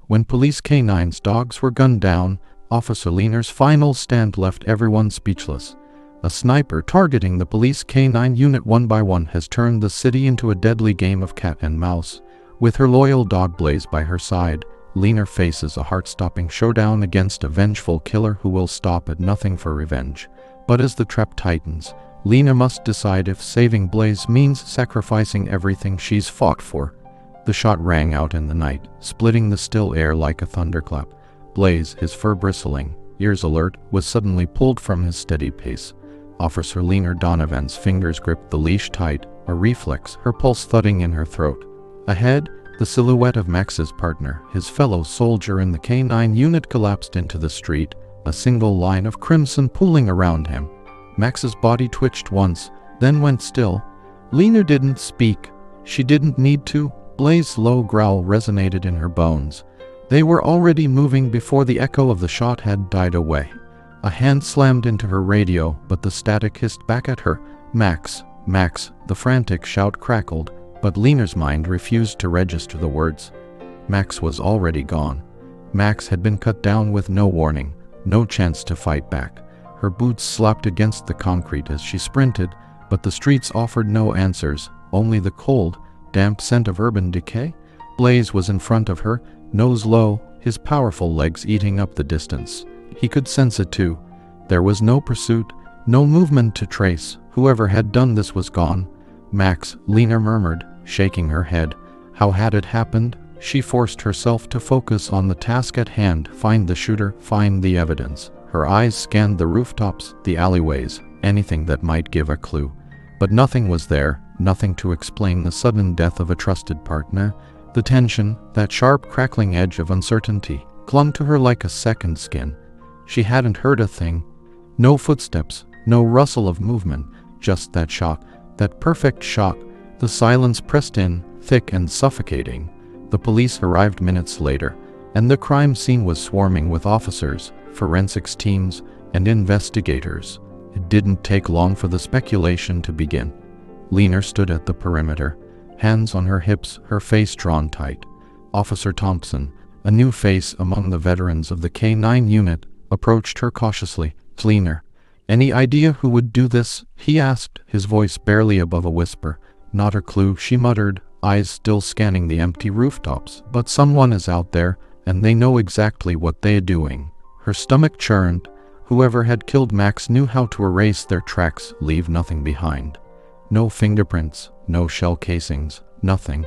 When police K9s dogs were gunned down, Officer Leaner's final stand left everyone speechless. A sniper targeting the police K9 unit one by one has turned the city into a deadly game of cat and mouse. With her loyal dog Blaze by her side, Leaner faces a heart-stopping showdown against a vengeful killer who will stop at nothing for revenge. But as the trap tightens, Leaner must decide if saving Blaze means sacrificing everything she's fought for. The shot rang out in the night, splitting the still air like a thunderclap. Blaze, his fur bristling, ears alert, was suddenly pulled from his steady pace. Officer Leaner Donovan's fingers gripped the leash tight, a reflex, her pulse thudding in her throat. Ahead, the silhouette of Max's partner, his fellow soldier in the K9 unit, collapsed into the street, a single line of crimson pooling around him. Max's body twitched once, then went still. Leaner didn't speak. She didn't need to. Blaze's low growl resonated in her bones. They were already moving before the echo of the shot had died away. A hand slammed into her radio, but the static hissed back at her. "Max, Max," the frantic shout crackled, but Leaner's mind refused to register the words. Max was already gone. Max had been cut down with no warning, no chance to fight back. Her boots slapped against the concrete as she sprinted, but the streets offered no answers, only the cold, damp scent of urban decay. Blaze was in front of her, nose low, his powerful legs eating up the distance. He could sense it too. There was no pursuit, no movement to trace. Whoever had done this was gone. "Max," Leaner murmured, shaking her head. How had it happened? She forced herself to focus on the task at hand, find the shooter, find the evidence. Her eyes scanned the rooftops, the alleyways, anything that might give a clue. But nothing was there, nothing to explain the sudden death of a trusted partner. The tension, that sharp crackling edge of uncertainty, clung to her like a second skin. She hadn't heard a thing. No footsteps, no rustle of movement, just that shock, that perfect shock. The silence pressed in, thick and suffocating. The police arrived minutes later, and the crime scene was swarming with officers, forensics teams, and investigators. It didn't take long for the speculation to begin. Leaner stood at the perimeter, hands on her hips, her face drawn tight. Officer Thompson, a new face among the veterans of the K9 unit, approached her cautiously. "Leaner, any idea who would do this?" he asked, his voice barely above a whisper. "Not a clue," she muttered, eyes still scanning the empty rooftops. "But someone is out there, and they know exactly what they're doing." Her stomach churned. Whoever had killed Max knew how to erase their tracks, leave nothing behind. No fingerprints, no shell casings, nothing.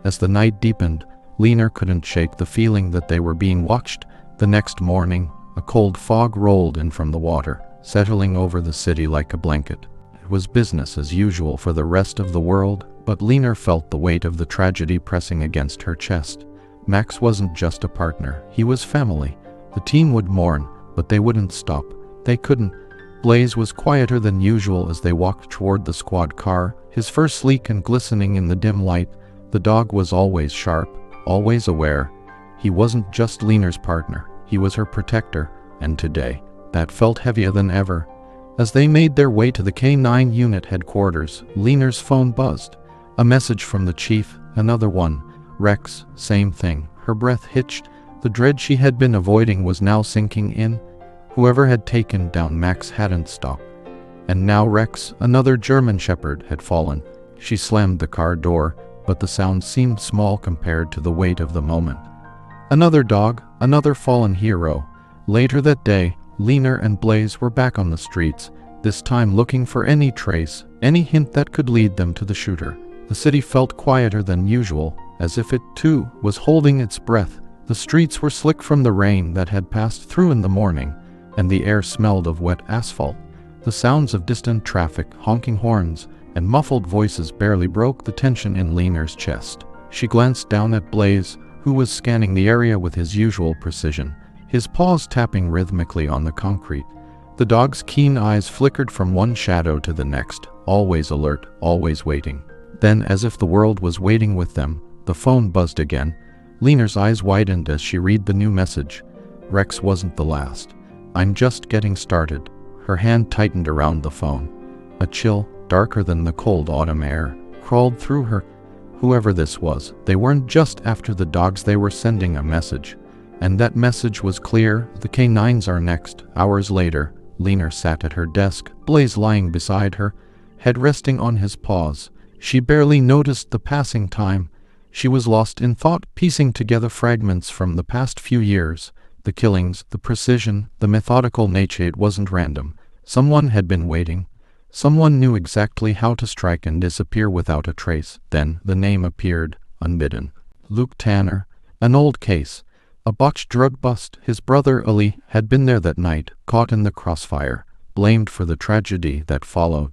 As the night deepened, Leaner couldn't shake the feeling that they were being watched. The next morning, a cold fog rolled in from the water, settling over the city like a blanket. It was business as usual for the rest of the world, but Leaner felt the weight of the tragedy pressing against her chest. Max wasn't just a partner, he was family. The team would mourn, but they wouldn't stop. They couldn't. Blaze was quieter than usual as they walked toward the squad car, his fur sleek and glistening in the dim light. The dog was always sharp, always aware. He wasn't just Leaner's partner, he was her protector, and today, that felt heavier than ever. As they made their way to the K9 unit headquarters, Leaner's phone buzzed. A message from the chief, another one. "Rex, same thing." Her breath hitched. The dread she had been avoiding was now sinking in. Whoever had taken down Max hadn't stopped. And now Rex, another German shepherd, had fallen. She slammed the car door, but the sound seemed small compared to the weight of the moment. Another dog, another fallen hero. Later that day, Leaner and Blaze were back on the streets, this time looking for any trace, any hint that could lead them to the shooter. The city felt quieter than usual, as if it, too, was holding its breath. The streets were slick from the rain that had passed through in the morning, and the air smelled of wet asphalt. The sounds of distant traffic, honking horns, and muffled voices barely broke the tension in Leaner's chest. She glanced down at Blaze, who was scanning the area with his usual precision, his paws tapping rhythmically on the concrete. The dog's keen eyes flickered from one shadow to the next, always alert, always waiting. Then, as if the world was waiting with them, the phone buzzed again. Leaner's eyes widened as she read the new message. Rex wasn't the last. "I'm just getting started." Her hand tightened around the phone. A chill, darker than the cold autumn air, crawled through her. Whoever this was, they weren't just after the dogs, they were sending a message. And that message was clear: the K9s are next. Hours later, Lena sat at her desk, Blaze lying beside her, head resting on his paws. She barely noticed the passing time. She was lost in thought, piecing together fragments from the past few years. The killings, the precision, the methodical nature. It wasn't random. Someone had been waiting. Someone knew exactly how to strike and disappear without a trace. Then the name appeared, unbidden. Luke Tanner. An old case. A botched drug bust. His brother Ali had been there that night, caught in the crossfire, blamed for the tragedy that followed.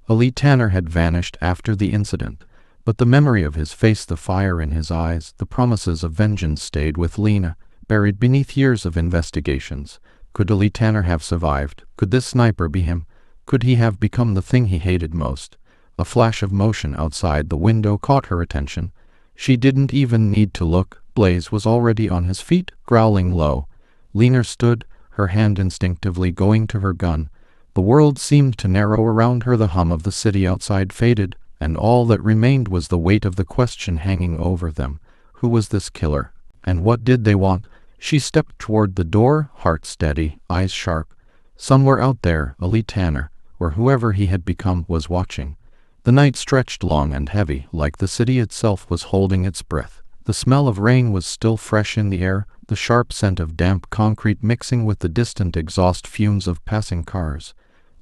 Ali Tanner had vanished after the incident, but the memory of his face, the fire in his eyes, the promises of vengeance stayed with Lena, buried beneath years of investigations. Could Ali Tanner have survived? Could this sniper be him? Could he have become the thing he hated most? A flash of motion outside the window caught her attention. She didn't even need to look. Blaze was already on his feet, growling low. Lena stood, her hand instinctively going to her gun. The world seemed to narrow around her. The hum of the city outside faded, and all that remained was the weight of the question hanging over them. Who was this killer? And what did they want? She stepped toward the door, heart steady, eyes sharp. Somewhere out there, Ali Tanner, or whoever he had become, was watching. The night stretched long and heavy, like the city itself was holding its breath. The smell of rain was still fresh in the air, the sharp scent of damp concrete mixing with the distant exhaust fumes of passing cars.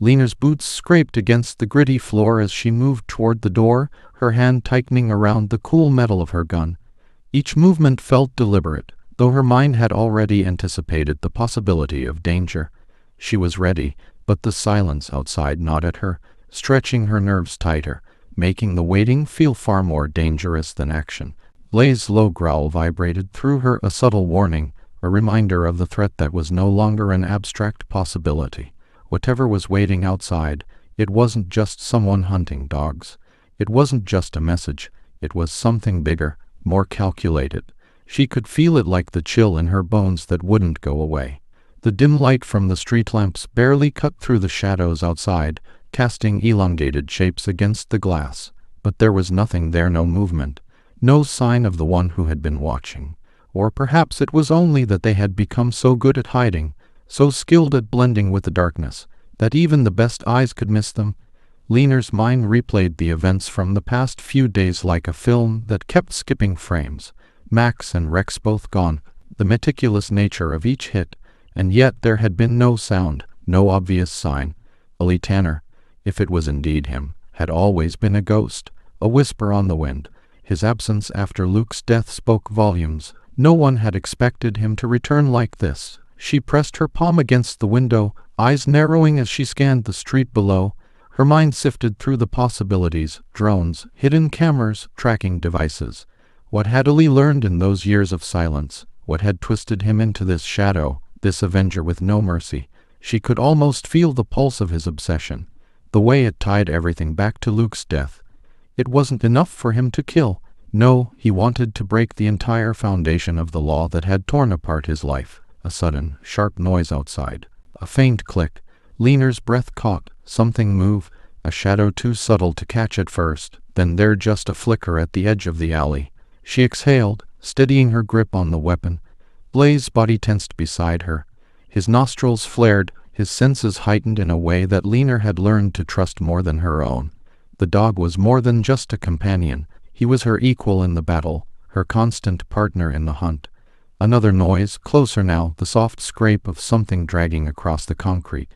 Lena's boots scraped against the gritty floor as she moved toward the door, her hand tightening around the cool metal of her gun. Each movement felt deliberate, though her mind had already anticipated the possibility of danger. She was ready, but the silence outside gnawed at her, stretching her nerves tighter, making the waiting feel far more dangerous than action. Blaze's low growl vibrated through her, a subtle warning, a reminder of the threat that was no longer an abstract possibility. Whatever was waiting outside, it wasn't just someone hunting dogs. It wasn't just a message. It was something bigger, more calculated. She could feel it like the chill in her bones that wouldn't go away. The dim light from the street lamps barely cut through the shadows outside, casting elongated shapes against the glass. But there was nothing there, no movement. No sign of the one who had been watching. Or perhaps it was only that they had become so good at hiding, so skilled at blending with the darkness, that even the best eyes could miss them. Lena's mind replayed the events from the past few days like a film that kept skipping frames. Max and Rex both gone, the meticulous nature of each hit, and yet there had been no sound, no obvious sign. Ali Tanner, if it was indeed him, had always been a ghost, a whisper on the wind. His absence after Luke's death spoke volumes. No one had expected him to return like this. She pressed her palm against the window, eyes narrowing as she scanned the street below. Her mind sifted through the possibilities: drones, hidden cameras, tracking devices. What had Ali learned in those years of silence? What had twisted him into this shadow, this avenger with no mercy? She could almost feel the pulse of his obsession, the way it tied everything back to Luke's death. It wasn't enough for him to kill. No, he wanted to break the entire foundation of the law that had torn apart his life. A sudden, sharp noise outside. A faint click. Lena's breath caught. Something move. A shadow too subtle to catch at first. Then there just a flicker at the edge of the alley. She exhaled, steadying her grip on the weapon. Blaze's body tensed beside her. His nostrils flared, his senses heightened in a way that Lena had learned to trust more than her own. The dog was more than just a companion. He was her equal in the battle, her constant partner in the hunt. Another noise, closer now, the soft scrape of something dragging across the concrete.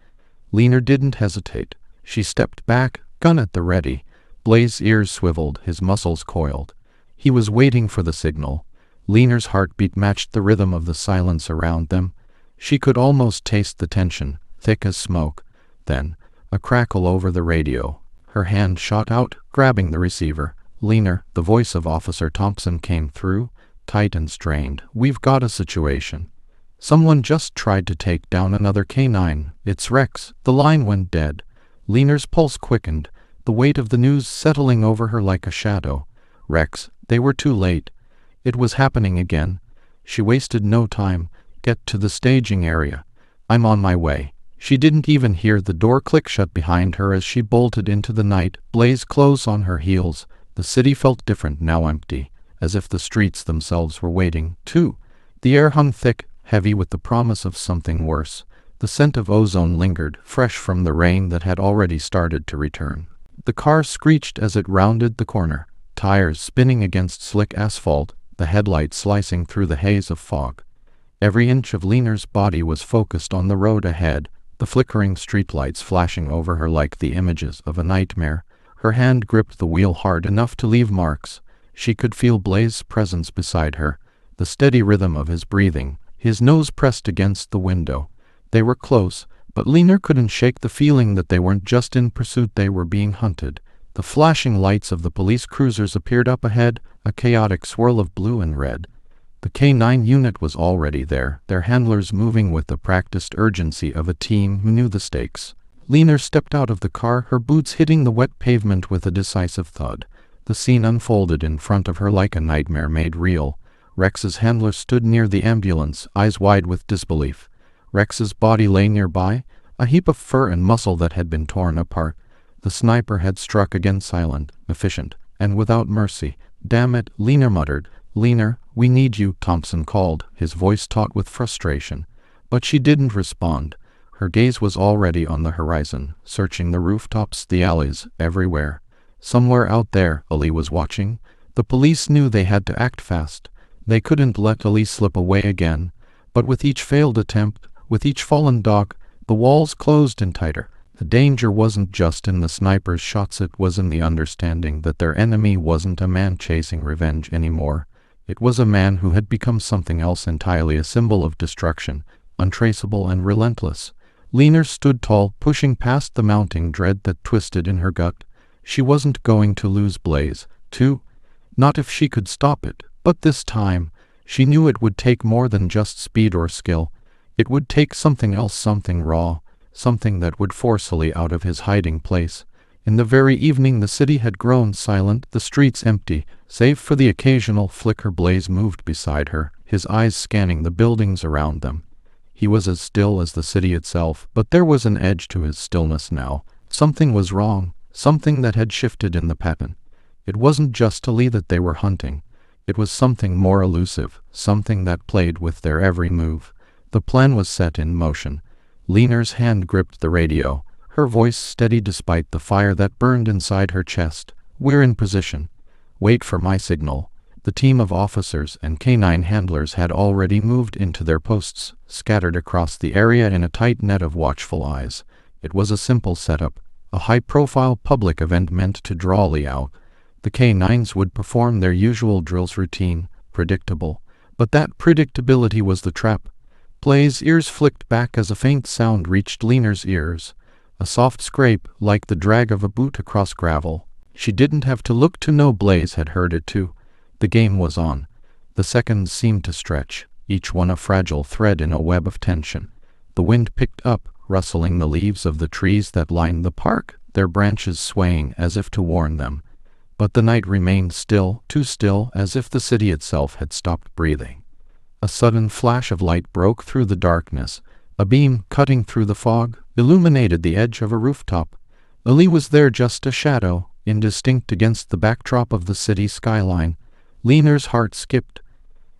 Lena didn't hesitate. She stepped back, gun at the ready. Blaze's ears swiveled, his muscles coiled. He was waiting for the signal. Lena's heartbeat matched the rhythm of the silence around them. She could almost taste the tension, thick as smoke. Then, a crackle over the radio. Her hand shot out, grabbing the receiver. Lena, the voice of Officer Thompson came through, tight and strained. "We've got a situation. Someone just tried to take down another K9. It's Rex." The line went dead. Lena's pulse quickened, the weight of the news settling over her like a shadow. Rex, they were too late. It was happening again. She wasted no time. "Get to the staging area. I'm on my way." She didn't even hear the door click shut behind her as she bolted into the night, Blaze close on her heels. The city felt different now, empty, as if the streets themselves were waiting, too. The air hung thick, heavy with the promise of something worse. The scent of ozone lingered, fresh from the rain that had already started to return. The car screeched as it rounded the corner, tires spinning against slick asphalt, the headlights slicing through the haze of fog. Every inch of Lena's body was focused on the road ahead, the flickering streetlights flashing over her like the images of a nightmare. Her hand gripped the wheel hard enough to leave marks. She could feel Blaze's presence beside her, the steady rhythm of his breathing, his nose pressed against the window. They were close, but Lena couldn't shake the feeling that they weren't just in pursuit, they were being hunted. The flashing lights of the police cruisers appeared up ahead, a chaotic swirl of blue and red. The K9 unit was already there, their handlers moving with the practiced urgency of a team who knew the stakes. Lena stepped out of the car, her boots hitting the wet pavement with a decisive thud. The scene unfolded in front of her like a nightmare made real. Rex's handler stood near the ambulance, eyes wide with disbelief. Rex's body lay nearby, a heap of fur and muscle that had been torn apart. The sniper had struck again, silent, efficient, and without mercy. "Damn it," Lena muttered. "Lena, we need you," Thompson called, his voice taut with frustration. But she didn't respond. Her gaze was already on the horizon, searching the rooftops, the alleys, everywhere. Somewhere out there, Ali was watching. The police knew they had to act fast. They couldn't let Ali slip away again. But with each failed attempt, with each fallen dog, the walls closed in tighter. The danger wasn't just in the sniper's shots, it was in the understanding that their enemy wasn't a man chasing revenge anymore. It was a man who had become something else entirely, a symbol of destruction, untraceable and relentless. Lena stood tall, pushing past the mounting dread that twisted in her gut. She wasn't going to lose Blaze, too. Not if she could stop it. But this time, she knew it would take more than just speed or skill. It would take something else, something raw, something that would force Ali out of his hiding place. In the very evening the city had grown silent, the streets empty, save for the occasional flicker. Blaze moved beside her, his eyes scanning the buildings around them. He was as still as the city itself, but there was an edge to his stillness now. Something was wrong, something that had shifted in the pattern. It wasn't just Ali that they were hunting. It was something more elusive, something that played with their every move. The plan was set in motion. Lena's hand gripped the radio, her voice steady despite the fire that burned inside her chest. "We're in position. Wait for my signal." The team of officers and K9 handlers had already moved into their posts, scattered across the area in a tight net of watchful eyes. It was a simple setup, a high-profile public event meant to draw Ali out. The K9s would perform their usual drills, routine, predictable. But that predictability was the trap. Blaze's ears flicked back as a faint sound reached Lena's ears. A soft scrape, like the drag of a boot across gravel. She didn't have to look to know Blaze had heard it too. The game was on. The seconds seemed to stretch, each one a fragile thread in a web of tension. The wind picked up, rustling the leaves of the trees that lined the park, their branches swaying as if to warn them. But the night remained still, too still, as if the city itself had stopped breathing. A sudden flash of light broke through the darkness. A beam, cutting through the fog, illuminated the edge of a rooftop. Ali was there, just a shadow, indistinct against the backdrop of the city skyline. Lena's heart skipped.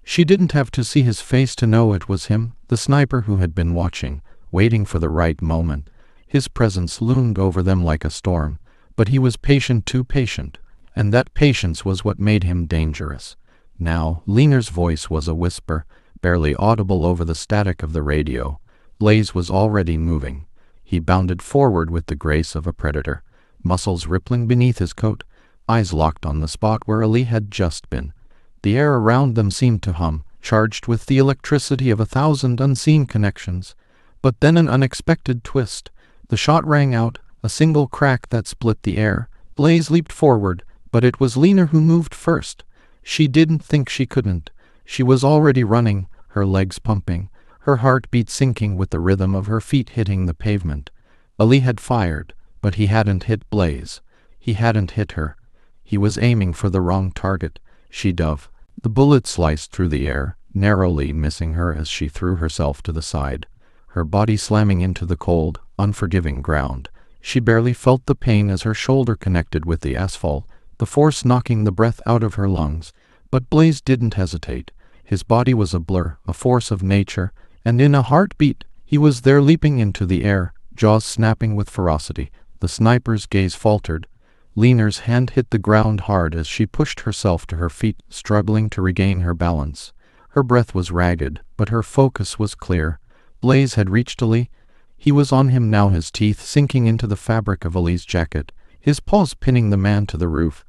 She didn't have to see his face to know it was him, the sniper who had been watching, waiting for the right moment. His presence loomed over them like a storm, but he was patient, too patient, and that patience was what made him dangerous. Now, Lena's voice was a whisper, barely audible over the static of the radio. Blaze was already moving. He bounded forward with the grace of a predator, muscles rippling beneath his coat, eyes locked on the spot where Ali had just been. The air around them seemed to hum, charged with the electricity of 1,000 unseen connections. But then an unexpected twist. The shot rang out, a single crack that split the air. Blaze leaped forward, but it was Lena who moved first. She didn't think she couldn't. She was already running, her legs pumping, her heartbeat syncing with the rhythm of her feet hitting the pavement. Ali had fired, but he hadn't hit Blaze. He hadn't hit her. He was aiming for the wrong target. She dove. The bullet sliced through the air, narrowly missing her as she threw herself to the side, her body slamming into the cold, unforgiving ground. She barely felt the pain as her shoulder connected with the asphalt, the force knocking the breath out of her lungs. But Blaze didn't hesitate. His body was a blur, a force of nature, and in a heartbeat, he was there leaping into the air, jaws snapping with ferocity. The sniper's gaze faltered. Lena's hand hit the ground hard as she pushed herself to her feet, struggling to regain her balance. Her breath was ragged, but her focus was clear. Blaze had reached Ali. He was on him now, his teeth sinking into the fabric of Ali's jacket, his paws pinning the man to the roof.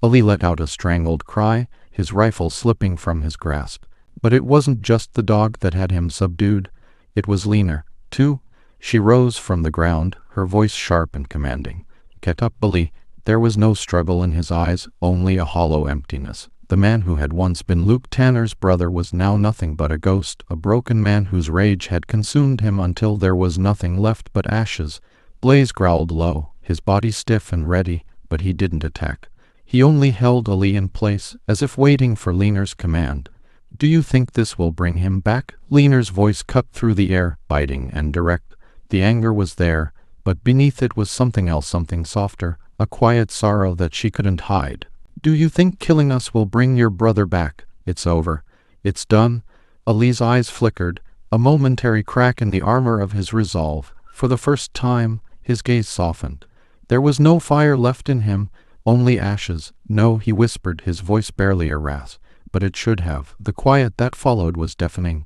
Ali let out a strangled cry, his rifle slipping from his grasp. But it wasn't just the dog that had him subdued. It was Lena, too. She rose from the ground, her voice sharp and commanding. "Get up, Ali." There was no struggle in his eyes, only a hollow emptiness. The man who had once been Luke Tanner's brother was now nothing but a ghost, a broken man whose rage had consumed him until there was nothing left but ashes. Blaze growled low, his body stiff and ready, but he didn't attack. He only held Ali in place, as if waiting for Lena's command. "Do you think this will bring him back?" Lena's voice cut through the air, biting and direct. The anger was there, but beneath it was something else, something softer, a quiet sorrow that she couldn't hide. "Do you think killing us will bring your brother back? It's over. It's done." Ali's eyes flickered, a momentary crack in the armor of his resolve. For the first time, his gaze softened. There was no fire left in him, only ashes. "No," he whispered, his voice barely a rasp. But it should have. The quiet that followed was deafening.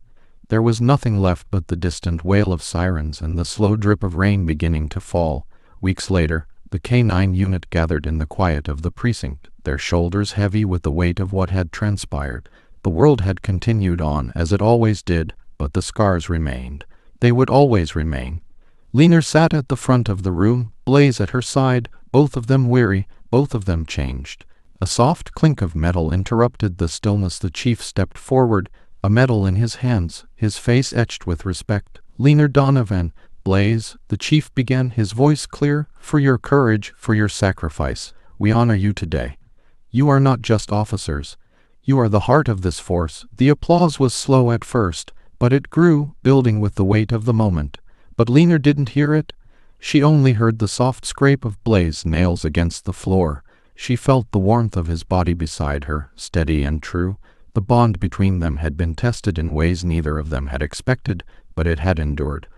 There was nothing left but the distant wail of sirens and the slow drip of rain beginning to fall. Weeks later, the K9 unit gathered in the quiet of the precinct, their shoulders heavy with the weight of what had transpired. The world had continued on as it always did, but the scars remained. They would always remain. Lena sat at the front of the room, Blaze at her side, both of them weary, both of them changed. A soft clink of metal interrupted the stillness. The chief stepped forward, a medal in his hands, his face etched with respect. "Lena Donovan, Blaze," the chief began, his voice clear, "for your courage, for your sacrifice, we honor you today. You are not just officers. You are the heart of this force." The applause was slow at first, but it grew, building with the weight of the moment. But Lena didn't hear it. She only heard the soft scrape of Blaze's nails against the floor. She felt the warmth of his body beside her, steady and true. The bond between them had been tested in ways neither of them had expected, but it had endured.